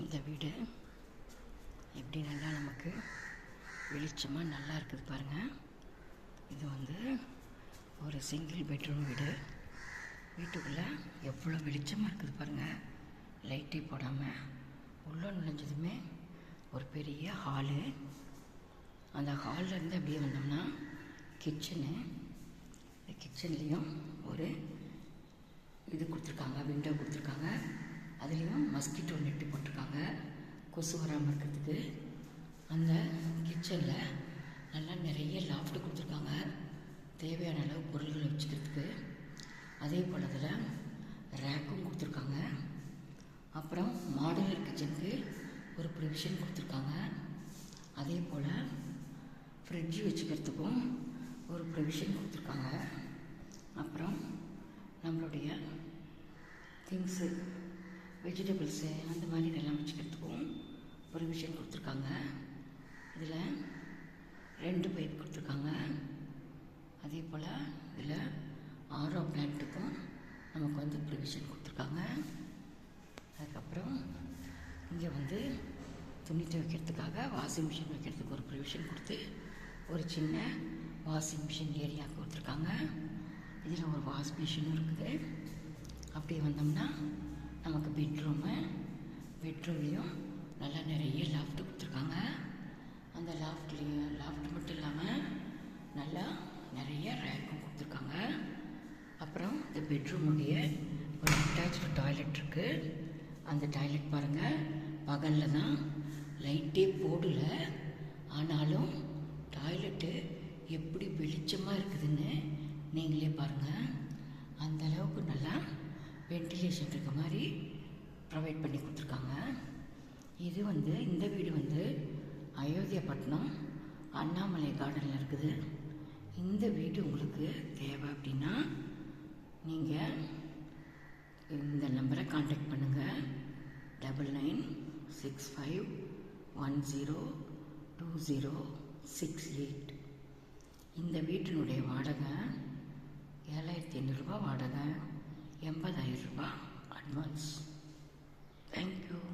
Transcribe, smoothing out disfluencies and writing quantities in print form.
இந்த வீடு எப்படி நல்லா நமக்கு வெளிச்சமாக நல்லா இருக்குது பாருங்கள். இது வந்து ஒரு சிங்கிள் பெட்ரூம் வீடு. வீட்டுக்குள்ளே எவ்வளோ வெளிச்சமாக இருக்குது பாருங்கள். லைட்டே போடாமல் உள்ளே நுழைஞ்சதுமே ஒரு பெரிய ஹாலு. அந்த ஹால்லேருந்து அப்படியே வந்தோம்னா கிச்சனு. இந்த கிச்சன்லேயும் ஒரு இது கொடுத்துருக்காங்க, விண்டோ கொடுத்துருக்காங்க. அதுலேயும் மஸ்கிட்டோ நெட்டு போட்டிருக்காங்க கொசு வராமல் இருக்கிறதுக்கு. அந்த கிச்சனில் நல்லா நிறைய லாஃப்ட் கொடுத்துருக்காங்க, தேவையான அளவு பொருள்களை வச்சுக்கிறதுக்கு. அதே போல் அதில் ரேக்கும் கொடுத்துருக்காங்க. அப்புறம் மாடுலர் கிச்சனுக்கு ஒரு ப்ரொவிஷன் கொடுத்துருக்காங்க. அதே போல் ஃப்ரிட்ஜ் வச்சுக்கிறதுக்கும் ஒரு ப்ரொவிஷன் கொடுத்துருக்காங்க. அப்புறம் நம்மளுடைய திங்ஸு, வெஜிடபிள்ஸு அந்த மாதிரி இதெல்லாம் வச்சுக்கிறதுக்கும் ப்ரொவிஷன் கொடுத்துருக்காங்க. இதில் 2 பைப் கொடுத்துருக்காங்க. அதே போல் இதில் ஆரோ பிளான்ட்டுக்கும் நமக்கு வந்து ப்ரொவிஷன் கொடுத்துருக்காங்க. அதுக்கப்புறம் இங்கே வந்து துணி துவைக்கிறதுக்காக வாஷிங் மிஷின் வைக்கிறதுக்கு ஒரு ப்ரொவிஷன் கொடுத்து ஒரு சின்ன வாஷிங் மிஷின் ஏரியா கொடுத்துருக்காங்க. இதில் ஒரு வாஷ் மிஷினும் இருக்குது. அப்படியே வந்தோம்னா நமக்கு பெட்ரூம்லேயும் நல்லா நிறைய லாஃப்ட் கொடுத்துருக்காங்க. அந்த லாஃப்ட் மட்டும் இல்லாமல் நல்லா நிறைய ரேக்கும் கொடுத்துருக்காங்க. அப்புறம் இந்த பெட்ரூமுடைய ஒரு அட்டாச்சு டாய்லெட் இருக்குது. அந்த டாய்லெட் பாருங்கள், பகலில் தான் லைட்டே போடல, ஆனாலும் டாய்லெட்டு எப்படி வெளிச்சமாக இருக்குதுன்னு நீங்களே பாருங்கள். அந்த அளவுக்கு நல்லா வென்டிலேஷன் இருக்க மாதிரி ப்ரொவைட் பண்ணி கொடுத்துருக்காங்க. இது வந்து இந்த வீடு வந்து அயோத்தியாப்பட்டினம் அண்ணாமலை கார்டனில் இருக்குது. இந்த வீடு உங்களுக்கு தேவை அப்படின்னா நீங்கள் இந்த நம்பரை கான்டாக்ட் பண்ணுங்கள். 9965102068. இந்த வீட்டினுடைய வாடகை 7500 ரூபா வாடகை, 80,000 ரூபா அட்வான்ஸ். தேங்க்யூ.